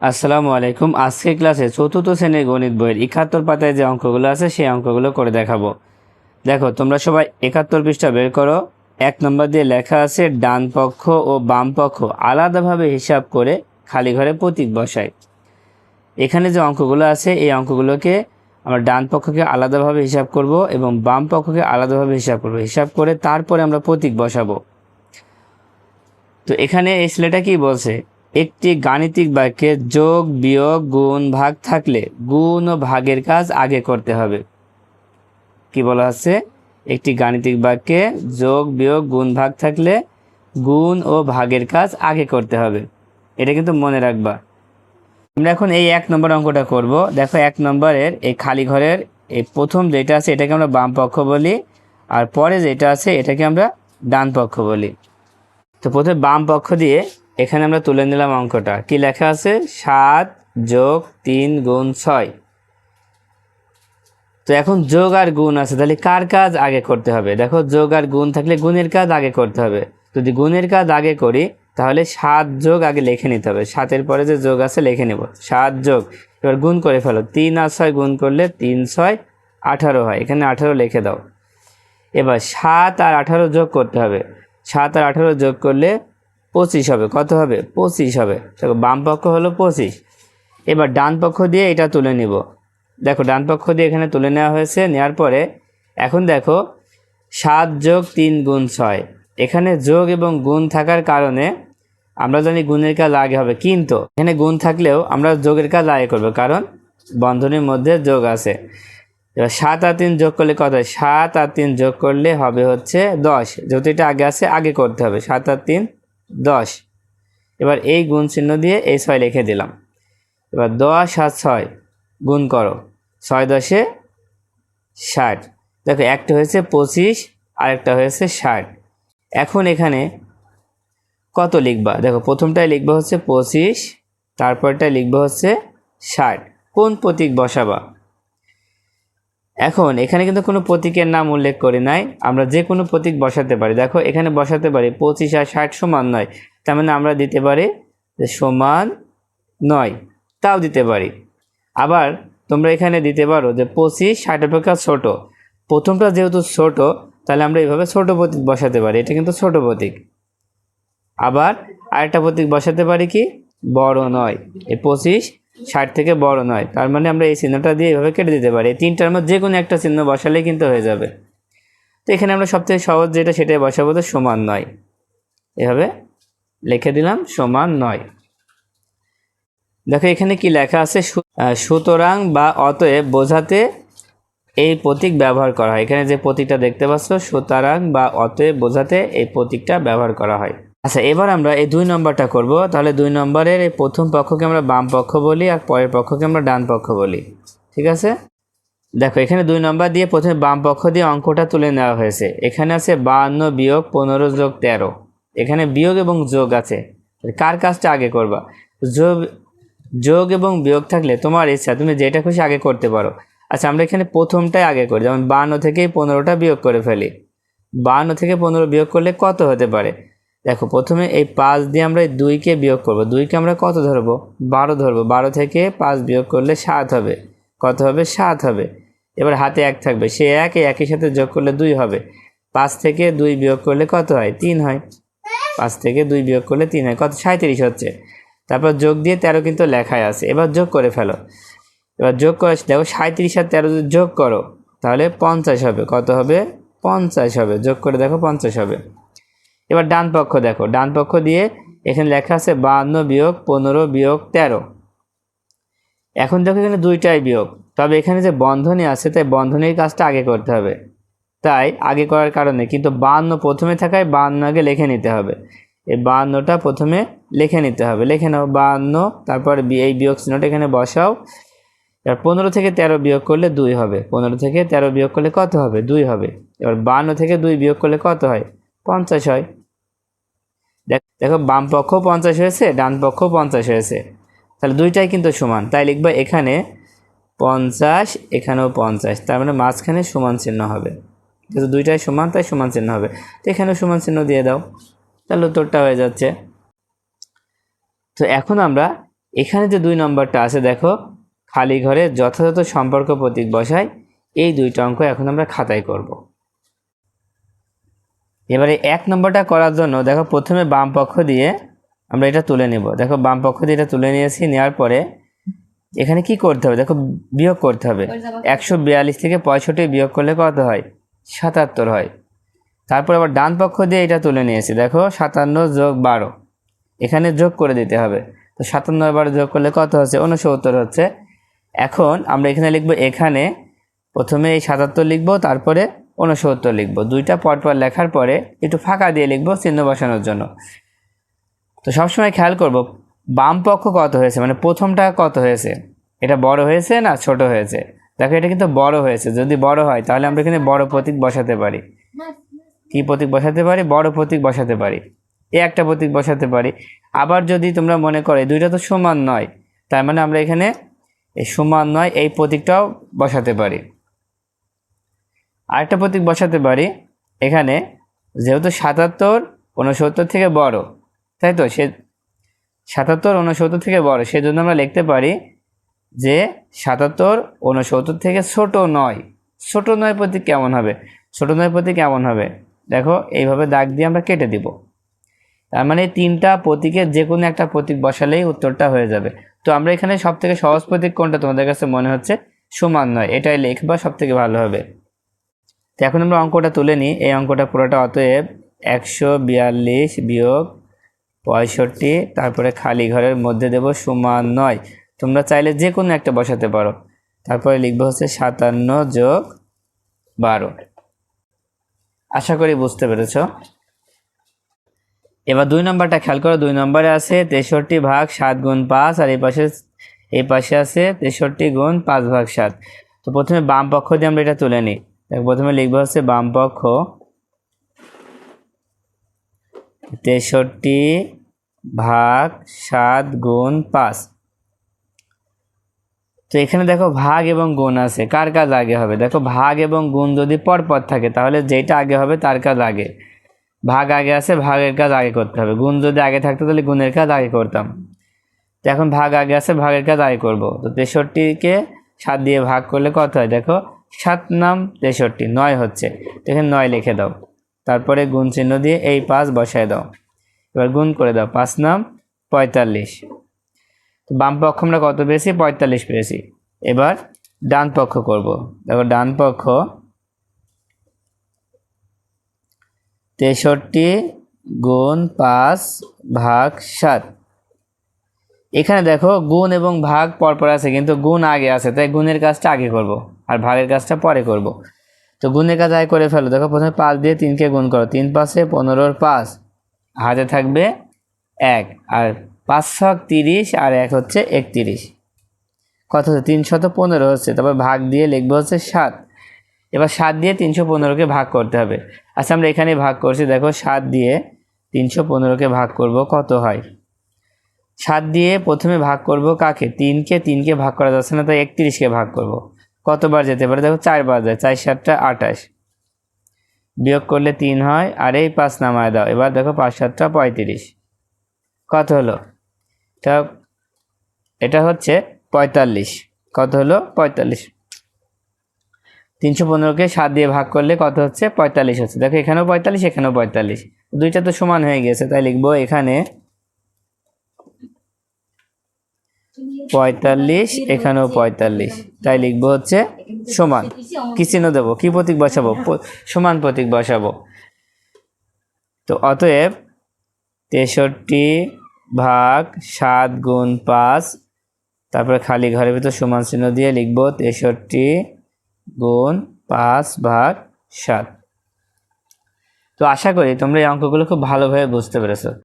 আসসালামু আলাইকুম। আজকে ক্লাসে চতুর্থ শ্রেণীর গণিত বইয়ের ৭১ পাতায় যে অঙ্কগুলো আছে সেই অঙ্কগুলো করে দেখাবো। দেখো, তোমরা সবাই ৭১ পৃষ্ঠা বের করো। ১ নম্বর দিয়ে লেখা আছে ডান পক্ষ ও বাম পক্ষ আলাদাভাবে হিসাব করে খালি ঘরে প্রতীক বসায়। এখানে যে অঙ্কগুলো আছে এই অঙ্কগুলোকে আমরা ডান পক্ষকে আলাদাভাবে হিসাব করব এবং বাম পক্ষকে আলাদাভাবে হিসাব করব। হিসাব করে তারপরে আমরা প্রতীক বসাবো। তো এখানে এই ছেলেটা কি বলছে, একটি গাণিতিক বাক্যে যোগ বিয়োগ গুণ ভাগ থাকলে গুণ ও ভাগের কাজ আগে করতে হবে। কি বলা আছে, একটি গাণিতিক বাক্যে যোগ বিয়োগ গুণ ভাগ থাকলে গুণ ও ভাগের কাজ আগে করতে হবে। এটা কিন্তু মনে রাখবা। আমরা এখন এই ১ নম্বর অঙ্কটা করব। দেখো, ১ নম্বরের এই খালি ঘরের এই প্রথম যেটা আছে এটাকে আমরা বাম পক্ষ বলি, আর পরে যেটা আছে এটাকে আমরা ডান পক্ষ বলি। তো প্রথমে বাম পক্ষ দিয়ে এখানে আমরা তুলে নিলাম অঙ্কটা। কি লেখা আছে, ৭ যোগ ৩ গুণ ৬। তো এখন যোগ আর গুণ আছে, তাহলে কার কাজ আগে করতে হবে? দেখো, যোগ আর গুণ থাকলে গুণের কাজ আগে করতে হবে। যদি গুণের কাজ আগে করি তাহলে ৭ যোগ আগে লিখে নিতে হবে। ৭-এর পরে যে যোগ আছে লিখে নেব। ৭ যোগ, এবার গুণ করে ফেলো। ৩ আর ৬ গুণ করলে ৩ ৬ ১৮ হয়। এখানে ১৮ লিখে দাও। এবার ৭ আর ১৮ যোগ করতে হবে। ৭ আর ১৮ যোগ করলে ২৫ হবে। কত হবে? ২৫ হবে। দেখো, বাম পক্ষ হলো ২৫। এবার ডান পক্ষ দিয়ে এটা তুলে নিব। দেখো, ডান পক্ষ দিয়ে এখানে তুলে নেওয়া হয়েছে। নেওয়ার পরে এখন দেখো ৭ যোগ ৩ গুণ ৬। এখানে যোগ এবং গুণ থাকার কারণে আমরা জানি গুণের কাজ আগে হবে, কিন্তু এখানে গুণ থাকলেও আমরা যোগের কাজ আগে করব, কারণ বন্ধনীর মধ্যে যোগ আছে। এবার ৭ আর ৩ যোগ করলে কত হয়? ৭ আর ৩ যোগ করলে হবে হচ্ছে ১০। যেহেতু এটা আগে আছে আগে করতে হবে। ৭ আর ৩ ১০। এবার এই গুণ চিহ্ন দিয়ে এই ৬ লিখে দিলাম। এবার ১০ আর ৬ গুণ করো। ৬ ১০-এ ৬০। দেখো, একটা হয়েছে ২৫ আর একটা হয়েছে ৬০। এখন এখানে কত লিখবা? দেখো, প্রথমটাই লিখবা হচ্ছে ২৫, তারপরটাই লিখবা হচ্ছে ৬০। কোন প্রতীক বসাবা? এখন এখানে কিন্তু কোনো প্রতীকের নাম উল্লেখ করি নাই, আমরা যে কোনো প্রতীক বসাতে পারি। দেখো, এখানে বসাতে পারি ২৫ আর ৬০ সমান ৯, তার মানে আমরা দিতে পারি যে সমান ৯, তাও দিতে পারি। আবার তোমরা এখানে দিতে পারো যে ২৫ ৬০ অপেক্ষা ছোট। প্রথমটা যেহেতু ছোট, তাহলে আমরা এইভাবে ছোট প্রতীক বসাতে পারি। এটা কিন্তু ছোট প্রতীক। আবার আরেকটা প্রতীক বসাতে পারি কি, বড় ৯। এই ২৫ ৬০ থেকে বড় ৯, তার মানে আমরা এই চিহ্নটা দিয়ে এইভাবে কেটে দিতে পারি। এই তিনটার মধ্যে যে কোনো একটা চিহ্ন বসালেই কিন্তু হয়ে যাবে। তো এখানে আমরা সবথেকে সহজ যেটা সেটাই বসাবো, তো সমান ৯। এভাবে লিখে দিলাম সমান ৯। দেখো, এখানে কি লেখা আছে, সুতরাং বা অতএব বোঝাতে এই প্রতীক ব্যবহার করা হয়। এখানে যে প্রতীকটা দেখতে পাচ্ছ, সুতরাং বা অতএব বোঝাতে এই প্রতীকটা ব্যবহার করা হয়। আচ্ছা, এবার আমরা এই ২ নম্বরটা করব। তাহলে ২ নম্বরের এই প্রথম পক্ষকে আমরা বাম পক্ষ বলি আর পরের পক্ষকে আমরা ডান পক্ষ বলি। ঠিক আছে? দেখো, এখানে ২ নম্বর দিয়ে প্রথমে বাম পক্ষ দিয়ে অঙ্কটা তুলে নেওয়া হয়েছে। এখানে আছে ৫২ বিয়োগ ১৫ যোগ ১৩। এখানে বিয়োগ এবং যোগ আছে। কার কাজটা আগে করবা? যোগ এবং বিয়োগ থাকলে তোমার ইচ্ছা, তুমি যেটা খুশি আগে করতে পারো। আচ্ছা, আমরা এখানে প্রথমটাই আগে করি, যেমন ৫২ থেকে ১৫টা বিয়োগ করে ফেলি। ৫২ থেকে ১৫ বিয়োগ করলে কত হতে পারে? দেখো, প্রথমে এই ৫ দিয়ে আমরা এই ২কে বিয়োগ করব। ২কে আমরা কত ধরবো? ১২ ধরবো। ১২ থেকে ৫ বিয়োগ করলে ৭ হবে। কত হবে? ৭ হবে। এবার হাতে ১ থাকবে, সে ১ একই সাথে যোগ করলে ২ হবে। ৫ থেকে ২ বিয়োগ করলে কত হয়? ৩ হয়। ৫ থেকে 2 বিয়োগ করলে 3 হয়। কত? ৩৭ হচ্ছে। তারপর যোগ দিয়ে ১৩ কিন্তু লেখায় আছে। এবার যোগ করে ফেলো। এবার যোগ করে দেখো, ৩৭ আর ১৩ যদি যোগ করো তাহলে ৫০ হবে। কত হবে? ৫০ হবে। যোগ করে দেখো ৫০ হবে। এবার ডান পক্ষ দেখো, ডান পক্ষ দিয়ে এখানে লেখা আছে ৫২ বিয়োগ ১৫ বিয়োগ ১৩। এখন দেখো, এখানে দুইটাই বিয়োগ, তবে এখানে যে বন্ধনী আছে তাই বন্ধনীর কাজটা আগে করতে হবে। তাই আগে করার কারণে কিন্তু ৫২ প্রথমে থাকায় ৫২ আগে লিখে নিতে হবে। এই ৫২টা প্রথমে লিখে নিতে হবে। লিখে নাও ৫২, তারপর এই বিয়োগ চিহ্নটা এখানে বসাও। এবার ১৫ থেকে ১৩ বিয়োগ করলে ২ হবে। ১৫ থেকে ১৩ বিয়োগ করলে কত হবে? ২ হবে। এবার ৫২ থেকে ২ বিয়োগ করলে কত হয়? ৫০ হয়। দেখো, বাম পক্ষ ৫০ হয়েছে, ডান পক্ষ ৫০ হয়েছে। তাহলে দুইটাই কিন্তু সমান, তাই লিখবা এখানে ৫০, এখানেও ৫০, তার মানে মাঝখানে সমান চিহ্ন হবে। যেহেতু দুইটাই সমান তাই সমান চিহ্ন হবে। তো এখানেও সমান চিহ্ন দিয়ে দাও, তাহলে উত্তরটা হয়ে যাচ্ছে। তো এখন আমরা এখানে যে 2 নম্বরটা আছে দেখো, খালি ঘরে যথাযথ সম্পর্ক প্রতীক বসাই। এই 2টা অঙ্ক এখন আমরা খাতায় করব। এবারে 1 নম্বরটা করার জন্য দেখো প্রথমে বাম পক্ষ দিয়ে আমরা এটা তুলে নেব। দেখো বাম পক্ষ দিয়ে এটা তুলে নিয়েছি, নেওয়ার পরে এখানে কি করতে হবে, দেখো বিয়োগ করতে হবে। 142 থেকে 65 বিয়োগ করলে কত হয়, 77 হয়। তারপর আবার ডান পক্ষ দিয়ে এটা তুলে নিয়েছি, দেখো 57 যোগ 12 এখানে যোগ করে দিতে হবে। তো 57 12 যোগ করলে কত হচ্ছে, 69 হচ্ছে। এখন আমরা এখানে লিখব, এখানে প্রথমে এই 77 লিখব, তারপরে 69 লিখব। 2টা পরপর লেখার পরে একটু ফাঁকা দিয়ে লিখব চিহ্ন বসানোর জন্য। তো সবসময় খেয়াল করব বাম পক্ষ কত হয়েছে, মানে প্রথমটা কত হয়েছে, এটা বড় হয়েছে না ছোট হয়েছে। দেখো এটা কিন্তু বড় হয়েছে, যদি বড় হয় তাহলে আমরা এখানে বড় প্রতীক বসাতে পারি। কি প্রতীক বসাতে পারি, বড় প্রতীক বসাতে পারি, একটা প্রতীক বসাতে পারি। আবার যদি তোমরা মনে করো 2টা তো সমান নয়, তার মানে আমরা এখানে এই সমান নয় এই প্রতীকটাও বসাতে পারি। আরেকটা প্রতীক বসাতে পারি, এখানে যেহেতু 77 69 থেকে বড়, তাই তো, সে 77 69 থেকে বড়, সেজন্য আমরা লিখতে পারি যে 77 69 থেকে ছোট নয়। ছোট নয় প্রতীক কেমন হবে, ছোট নয় প্রতীক কেমন হবে, দেখো এইভাবে দাগ দিয়ে আমরা কেটে দিব। তার মানে 3টা প্রতীকের যে কোনো একটা প্রতীক বসালেই উত্তরটা হয়ে যাবে। তো আমরা এখানে সব থেকে সহজ প্রতীক কোনটা তোমাদের কাছে মনে হচ্ছে, সমান নয়, এটাই লিখবা সব থেকে ভালো হবে। তো এখন আমরা অঙ্কটা তুলে নিই। এই অঙ্কটা পুরোটা, অতএব 142 বিয়োগ 65, তারপরে খালি ঘরের মধ্যে দেব সমান 9। তোমরা চাইলে যে কোনো একটা বসাতে পারো। তারপরে লিখবো হচ্ছে 57 যোগ 12। আশা করি বুঝতে পেরেছ। এবার 2 নম্বরটা খেয়াল করো। 2 নম্বরে আছে 63 ভাগ 7 গুণ 5, আর এই পাশে আছে 63 গুণ 5 ভাগ 7। তো প্রথমে বাম পক্ষ দিয়ে আমরা এটা তুলে নিই। প্রথমে লিখবো হচ্ছে বাম পক্ষ 63 ভাগ 7 গুণ 5। তো এখানে দেখো ভাগ এবং গুণ আছে, কার কাজ আগে হবে, দেখো ভাগ এবং গুণ যদি পরপর থাকে তাহলে যেটা আগে হবে তার কাজ আগে। ভাগ আগে আছে, ভাগের কাজ আগে করতে হবে। গুণ যদি আগে থাকতো তাহলে গুণের কাজ আগে করতাম। তো এখন ভাগ আগে আছে, ভাগের কাজ আগে করব। তো 63কে 7 দিয়ে ভাগ করলে কত হয়, দেখো 7 নাম 63, 9 হচ্ছে। তো এখানে 9 লিখে দাও, তারপরে গুণ চিহ্ন দিয়ে এই 5 বসায় দাও। এবার গুণ করে দাও, 5 নাম 45। তো বাম পক্ষ আমরা কত পেয়েছি, 45 পেয়েছি। এবার ডান পক্ষ করব। দেখো ডান পক্ষ 63 গুণ 5 ভাগ 7। এখানে দেখো গুণ এবং ভাগ পরপর আছে, কিন্তু গুণ আগে আছে, তাই গুণের কাজটা আগে করব আর ভাগের কাজটা পরে করব। তো গুণের কাজ আগে করে ফেলো। দেখো প্রথমে 5 দিয়ে 3কে গুণ করো, 3 5-এ 15, 5 হাতে থাকবে 1, আর 5 ছক 30, আর 1 হচ্ছে 31। কত হচ্ছে, 315 হচ্ছে। তারপর ভাগ দিয়ে লিখবো হচ্ছে 7। এবার 7 দিয়ে 315কে ভাগ করতে হবে। আচ্ছা আমরা এখানে ভাগ করছি, দেখো 7 দিয়ে 315কে ভাগ করব, কত হয়। 7 দিয়ে প্রথমে ভাগ করব কাকে, 3কে ভাগ করা যাচ্ছে না, তাই 31কে ভাগ করব। কতবার যেতে পারে, দেখো 4 বার যায়, 4 7 28, বিয়োগ করলে 3 হয়, আর এই 5 নামায় দাও। এবার দেখো 5 7 35, কত হলো, এটা হচ্ছে 45। কত হলো, 45। 315কে 7 দিয়ে ভাগ করলে কত হচ্ছে, 45 হচ্ছে। দেখো এখানেও 45, এখানেও 45, দুইটা তো সমান হয়ে গেছে, তাই লিখবো এখানে 45, এখানেও 45, তাই লিখবো হচ্ছে সমান। কি চিহ্ন দেবো, কি প্রতীক বসাবো, সমান প্রতীক বসাবো। তো অতএব 63 ভাগ 7 গুণ 5, তারপরে খালি ঘরের ভিতর সমান চিহ্ন দিয়ে লিখবো 63 গুণ 5 ভাগ 7। তো আশা করি তোমরা এই অঙ্কগুলো খুব ভালোভাবে বুঝতে পেরেছো।